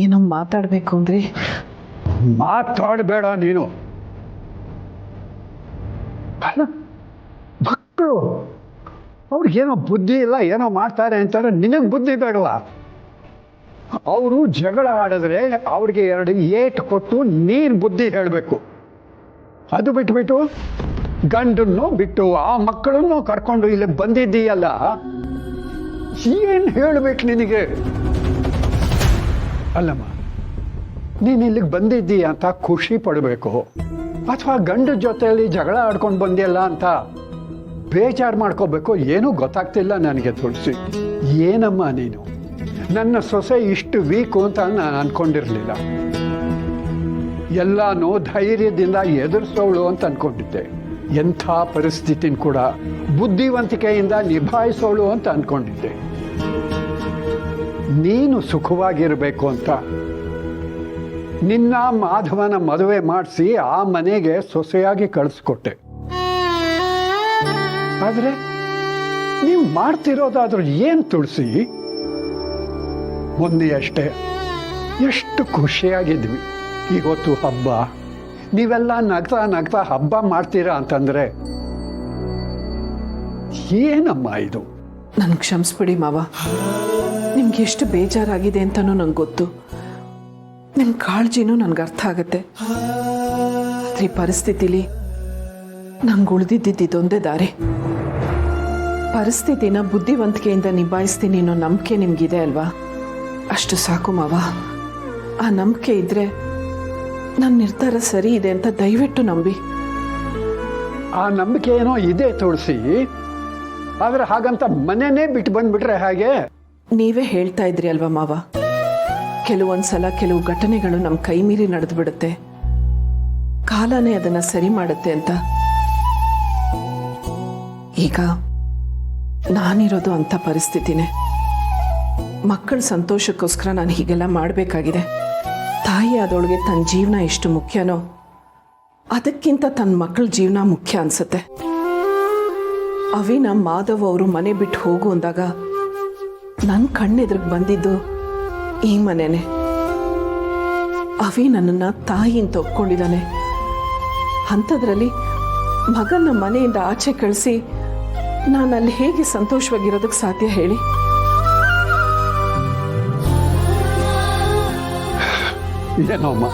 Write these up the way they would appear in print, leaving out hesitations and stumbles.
ಏನೋ ಮಾತಾಡಬೇಕು ಅಂದರೆ ಮಾತಾಡಬೇಡ ನೀನು. ಅಲ್ಲ, ಮಕ್ಕಳು ಅವ್ರಿಗೇನೋ ಬುದ್ಧಿ ಇಲ್ಲ, ಏನೋ ಮಾಡ್ತಾರೆ ಅಂತಾರೆ, ನಿನಗೆ ಬುದ್ಧಿ ಬೇಡವಾ? ಅವರು ಜಗಳ ಆಡಿದ್ರೆ ಅವ್ರಿಗೆ 2 ಏಟು ಕೊಟ್ಟು ನೀನು ಬುದ್ಧಿ ಹೇಳಬೇಕು. ಅದು ಬಿಟ್ಬಿಟ್ಟು ಗಂಡನ್ನು ಬಿಟ್ಟು ಆ ಮಕ್ಕಳನ್ನು ಕರ್ಕೊಂಡು ಇಲ್ಲಿ ಬಂದಿದ್ದೀಯಲ್ಲ, ಏನು ಹೇಳಬೇಕು ನಿನಗೆ? ಅಲ್ಲಮ್ಮ, ನೀನು ಇಲ್ಲಿಗೆ ಬಂದಿದ್ದೀಯ ಅಂತ ಖುಷಿ ಪಡಬೇಕು, ಅಥವಾ ಗಂಡ ಜೊತೆಯಲ್ಲಿ ಜಗಳ ಆಡ್ಕೊಂಡು ಬಂದಿಯಲ್ಲ ಅಂತ ಬೇಜಾರು ಮಾಡ್ಕೋಬೇಕು? ಏನೂ ಗೊತ್ತಾಗ್ತಿಲ್ಲ ನನಗೆ ತುಳಸಿ. ಏನಮ್ಮ ನೀನು? ನನ್ನ ಸೊಸೆ ಇಷ್ಟು ವೀಕು ಅಂತ ನಾನು ಅಂದ್ಕೊಂಡಿರಲಿಲ್ಲ. ಎಲ್ಲನೂ ಧೈರ್ಯದಿಂದ ಎದುರಿಸೋಳು ಅಂತ ಅಂದ್ಕೊಂಡಿದ್ದೆ. ಎಂಥ ಪರಿಸ್ಥಿತಿನ ಕೂಡ ಬುದ್ಧಿವಂತಿಕೆಯಿಂದ ನಿಭಾಯಿಸೋಳು ಅಂತ ಅಂದ್ಕೊಂಡಿದ್ದೆ. ನೀನು ಸುಖವಾಗಿರಬೇಕು ಅಂತ ನಿನ್ನ ಮಾಧವನ ಮದುವೆ ಮಾಡಿಸಿ ಆ ಮನೆಗೆ ಸೊಸೆಯಾಗಿ ಕಳಿಸ್ಕೊಟ್ಟೆ. ಆದರೆ ನೀವು ಮಾಡ್ತಿರೋದಾದ್ರೂ ಏನು ತುಳಸಿ? ಮೊನ್ನೆ ಅಷ್ಟೇ ಎಷ್ಟು ಖುಷಿಯಾಗಿದ್ವಿ. ಇವತ್ತು ಹಬ್ಬ, ನೀವೆಲ್ಲ ನಗ್ತಾ ನಗ್ತಾ ಹಬ್ಬ ಮಾಡ್ತೀರಾ ಅಂತಂದ್ರೆ ಏನಮ್ಮ ಇದು? ನನ್ಗೆ ಕ್ಷಮಿಸ್ಬಿಡಿ ಮಾವ. ನಿಮ್ಗೆ ಎಷ್ಟು ಬೇಜಾರಾಗಿದೆ ಅಂತನೂ ನಂಗೆ ಗೊತ್ತು. ನಿಮ್ಮ ಕಾಳಜಿನೂ ನನಗೆ ಅರ್ಥ ಆಗುತ್ತೆ. ಈ ಪರಿಸ್ಥಿತಿಲಿ ನಂಗೆ ಉಳಿದಿದ್ದೊಂದೇ ದಾರಿ. ಪರಿಸ್ಥಿತಿನ ಬುದ್ಧಿವಂತಿಕೆಯಿಂದ ನಿಭಾಯಿಸ್ತೀನಿ ಅನ್ನೋ ನಂಬಿಕೆ ನಿಮ್ಗಿದೆ ಅಲ್ವಾ? ಅಷ್ಟು ಸಾಕು ಮಾವ. ಆ ನಂಬಿಕೆ ಇದ್ರೆ ನನ್ನ ನಿರ್ಧಾರ ಸರಿ ಇದೆ ಅಂತ ದಯವಿಟ್ಟು ನಂಬಿ. ಆ ನಂಬಿಕೆ ಏನೋ ಇದೆ ತುಳಸಿ, ಆದ್ರೆ ಹಾಗಂತ ಮನೆನೇ ಬಿಟ್ಟು ಬಂದ್ಬಿಟ್ರೆ ಹಾಗೆ? ನೀವೇ ಹೇಳ್ತಾ ಇದ್ರಿ ಅಲ್ವಾ ಮಾವ, ಕೆಲವೊಂದ್ಸಲ ಕೆಲವು ಘಟನೆಗಳು ನಮ್ಮ ಕೈ ಮೀರಿ ನಡೆದು ಬಿಡುತ್ತೆ, ಕಾಲನೇ ಅದನ್ನ ಸರಿ ಮಾಡುತ್ತೆ ಅಂತ. ಈಗ ನಾನಿರೋದು ಅಂಥ ಪರಿಸ್ಥಿತಿನೇ. ಮಕ್ಕಳ ಸಂತೋಷಕ್ಕೋಸ್ಕರ ನಾನು ಹೀಗೆಲ್ಲ ಮಾಡಬೇಕಾಗಿದೆ. ತಾಯಿ ಆದವಳಿಗೆ ತನ್ನ ಜೀವನ ಎಷ್ಟು ಮುಖ್ಯನೋ ಅದಕ್ಕಿಂತ ತನ್ನ ಮಕ್ಕಳ ಜೀವನ ಮುಖ್ಯ ಅನ್ಸುತ್ತೆ. ಅವಿನ ಮಾಧವ್ ಅವರು ಮನೆ ಬಿಟ್ಟು ಹೋಗು ಅಂದಾಗ ನನ್ನ ಕಣ್ಣೆದ್ರಿಗೆ ಬಂದಿದ್ದು ಈ ಮನೆನೇ. ಅವಿ ನನ್ನನ್ನು ತಾಯಿ ಅಂತ ಒಪ್ಕೊಂಡಿದ್ದಾನೆ. ಅಂಥದ್ರಲ್ಲಿ ಮಗನ ಮನೆಯಿಂದ ಆಚೆ ಕಳಿಸಿ ನಾನು ಅಲ್ಲಿ ಹೇಗೆ ಸಂತೋಷವಾಗಿರೋದಕ್ಕೆ ಸಾಧ್ಯ ಹೇಳಿ? ಏನೋ ಅಮ್ಮ,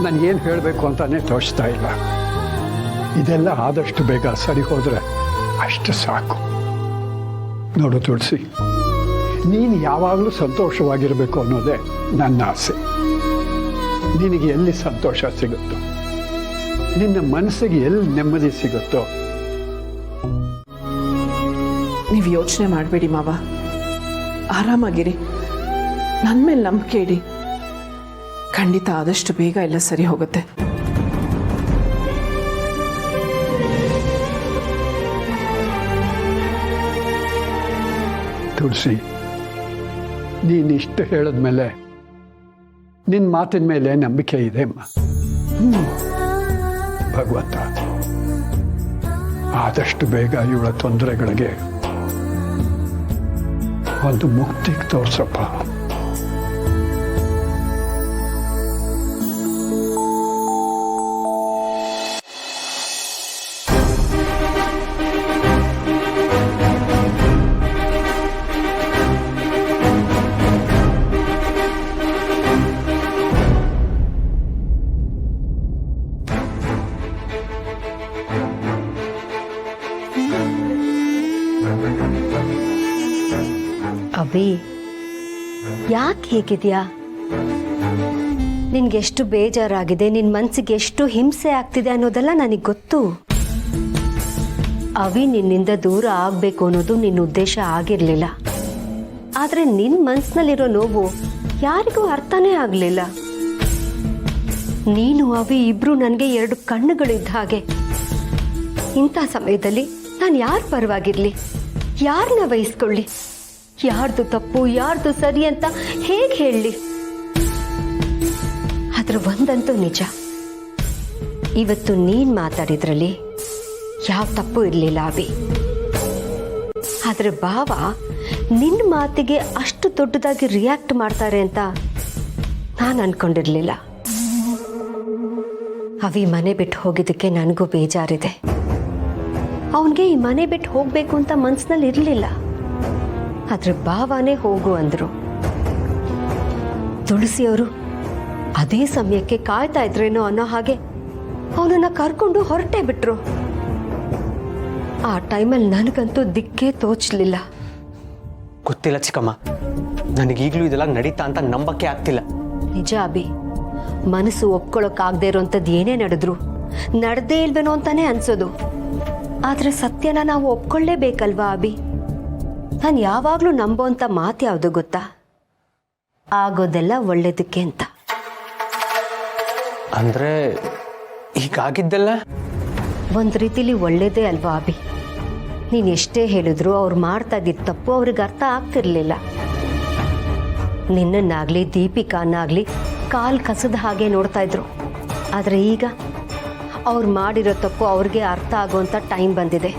ನನಗೇನು ಹೇಳಬೇಕು ಅಂತಾನೆ ತೋಚ್ತಾ ಇಲ್ಲ. ಇದೆಲ್ಲ ಆದಷ್ಟು ಬೇಗ ಸರಿ ಹೋದರೆ ಅಷ್ಟು ಸಾಕು. ನೋಡು ತುಳಸಿ, ನೀನು ಯಾವಾಗಲೂ ಸಂತೋಷವಾಗಿರಬೇಕು ಅನ್ನೋದೇ ನನ್ನ ಆಸೆ. ನಿನಗೆ ಎಲ್ಲಿ ಸಂತೋಷ ಸಿಗುತ್ತೋ, ನಿನ್ನ ಮನಸ್ಸಿಗೆ ಎಲ್ಲಿ ನೆಮ್ಮದಿ ಸಿಗುತ್ತೋ. ನೀವು ಯೋಚನೆ ಮಾಡಬೇಡಿ ಮಾವ, ಆರಾಮಾಗಿರಿ. ನನ್ನ ಮೇಲೆ ನಂಬಿಕೆ ಇಡಿ. ಖಂಡಿತ ಆದಷ್ಟು ಬೇಗ ಎಲ್ಲ ಸರಿ ಹೋಗುತ್ತೆ. ತುಳಸಿ, ನೀನಿಷ್ಟು ಹೇಳಿದ್ಮೇಲೆ ನಿನ್ನ ಮಾತಿನ ಮೇಲೆ ನಂಬಿಕೆ ಇದೆ ಅಮ್ಮ. ಭಗವಂತ ಆದಷ್ಟು ಬೇಗ ಇವಳ ತೊಂದರೆಗಳಿಗೆ ಒಂದು ಮುಕ್ತಿಗೆ ತೋರ್ಸಪ್ಪ. ಅಭಿ, ಯಾಕೆ ಹೇಗಿದ್ಯಾ? ನಿನ್ಗೆಷ್ಟು ಬೇಜಾರಾಗಿದೆ, ನಿನ್ನ ಮನಸ್ಸಿಗೆ ಎಷ್ಟು ಹಿಂಸೆ ಆಗ್ತಿದೆ ಅನ್ನೋದೆಲ್ಲ ನನಗೆ ಗೊತ್ತು. ಅವಿ ನಿನ್ನಿಂದ ದೂರ ಆಗಬೇಕು ಅನ್ನೋದು ನಿನ್ನ ಉದ್ದೇಶ ಆಗಿರಲಿಲ್ಲ. ಆದರೆ ನಿನ್ನ ಮನಸ್ಸಿನಲ್ಲಿರೋ ನೋವು ಯಾರಿಗೂ ಅರ್ಥನೇ ಆಗಲಿಲ್ಲ. ನೀನು ಅವಿ ಇಬ್ರು ನನಗೆ 2 ಕಣ್ಣುಗಳಿದ್ದ ಹಾಗೆ. ಇಂಥ ಸಮಯದಲ್ಲಿ ನಾನು ಯಾರ ಪರವಾಗಿರ್ಲಿ, ಯಾರನ್ನ ವಹಿಸ್ಕೊಳ್ಳಿ? ಯಾರ್ದು ತಪ್ಪು ಯಾರ್ದು ಸರಿ ಅಂತ ಹೇಗೆ ಹೇಳಲಿ? ಆದ್ರೆ ಒಂದಂತೂ ನಿಜ, ಇವತ್ತು ನೀನ್ ಮಾತಾಡಿದ್ರಲ್ಲಿ ಯಾವ ತಪ್ಪು ಇರಲಿಲ್ಲ ಅಭಿ. ಆದ್ರೆ ಭಾವ ನಿನ್ನ ಮಾತಿಗೆ ಅಷ್ಟು ದೊಡ್ಡದಾಗಿ ರಿಯಾಕ್ಟ್ ಮಾಡ್ತಾರೆ ಅಂತ ನಾನು ಅನ್ಕೊಂಡಿರ್ಲಿಲ್ಲ. ಅವಿ ಮನೆ ಬಿಟ್ಟು ಹೋಗಿದ್ದಕ್ಕೆ ನನಗೂ ಬೇಜಾರಿದೆ. ಅವನಿಗೆ ಈ ಮನೆ ಬಿಟ್ಟು ಹೋಗ್ಬೇಕು ಅಂತ ಮನ್ಸಿನಲ್ಲಿ ಇರಲಿಲ್ಲ. ಆದ್ರೆ ಭಾವನೇ ಹೋಗು ಅಂದ್ರು. ತುಳಸಿಯವರು ಅದೇ ಸಮಯಕ್ಕೆ ಕಾಯ್ತಾ ಇದ್ರೇನೋ ಅನ್ನೋ ಹಾಗೆ ಅವನನ್ನ ಕರ್ಕೊಂಡು ಹೊರಟೇ ಬಿಟ್ರು. ಆ ಟೈಮಲ್ಲಿ ನನಗಂತೂ ದಿಕ್ಕೇ ತೋಚಲಿಲ್ಲ. ಗೊತ್ತಿಲ್ಲ ಚಿಕ್ಕಮ್ಮ, ನನಗೀಗಲೂ ಇದೆಲ್ಲ ನಡೀತಾ ಅಂತ ನಂಬಕ್ಕೆ ಆಗ್ತಿಲ್ಲ. ನಿಜ ಅಭಿ, ಮನಸ್ಸು ಒಪ್ಕೊಳ್ಳೋಕ್ಕಾಗದೇ ಇರೋಂಥದ್ದು ಏನೇ ನಡೆದ್ರು ನಡೆದೇ ಇಲ್ವೇನೋ ಅಂತಾನೆ ಅನ್ಸೋದು. ಆದ್ರೆ ಸತ್ಯನ ನಾವು ಒಪ್ಕೊಳ್ಳೇಬೇಕಲ್ವಾ ಅಭಿ? ನಾನು ಯಾವಾಗ್ಲೂ ನಂಬೋಂಥ ಮಾತು ಯಾವುದು ಗೊತ್ತಾ? ಆಗೋದೆಲ್ಲ ಒಳ್ಳೇದಕ್ಕೆ ಅಂತ. ಅಂದ್ರೆ ಹೀಗಾಗಿದ್ದೆಲ್ಲ ಒಂದ್ ರೀತಿಲಿ ಒಳ್ಳೇದೇ ಅಲ್ವಾ ಅಭಿ? ನೀನ್ ಎಷ್ಟೇ ಹೇಳಿದ್ರು ಅವ್ರು ಮಾಡ್ತಾ ಇದ್ದಿದ್ದ ತಪ್ಪು ಅವ್ರಿಗೆ ಅರ್ಥ ಆಗ್ತಿರ್ಲಿಲ್ಲ. ನಿನ್ನನ್ನಾಗ್ಲಿ ದೀಪಿಕಾನಾಗ್ಲಿ ಕಾಲ್ ಕಸದ ಹಾಗೆ ನೋಡ್ತಾ ಇದ್ರು. ಆದ್ರೆ ಈಗ ಅವ್ರು ಮಾಡಿರೋ ತಪ್ಪು ಅವ್ರಿಗೆ ಅರ್ಥ ಆಗೋಂಥ ಟೈಮ್ ಬಂದಿದೆ.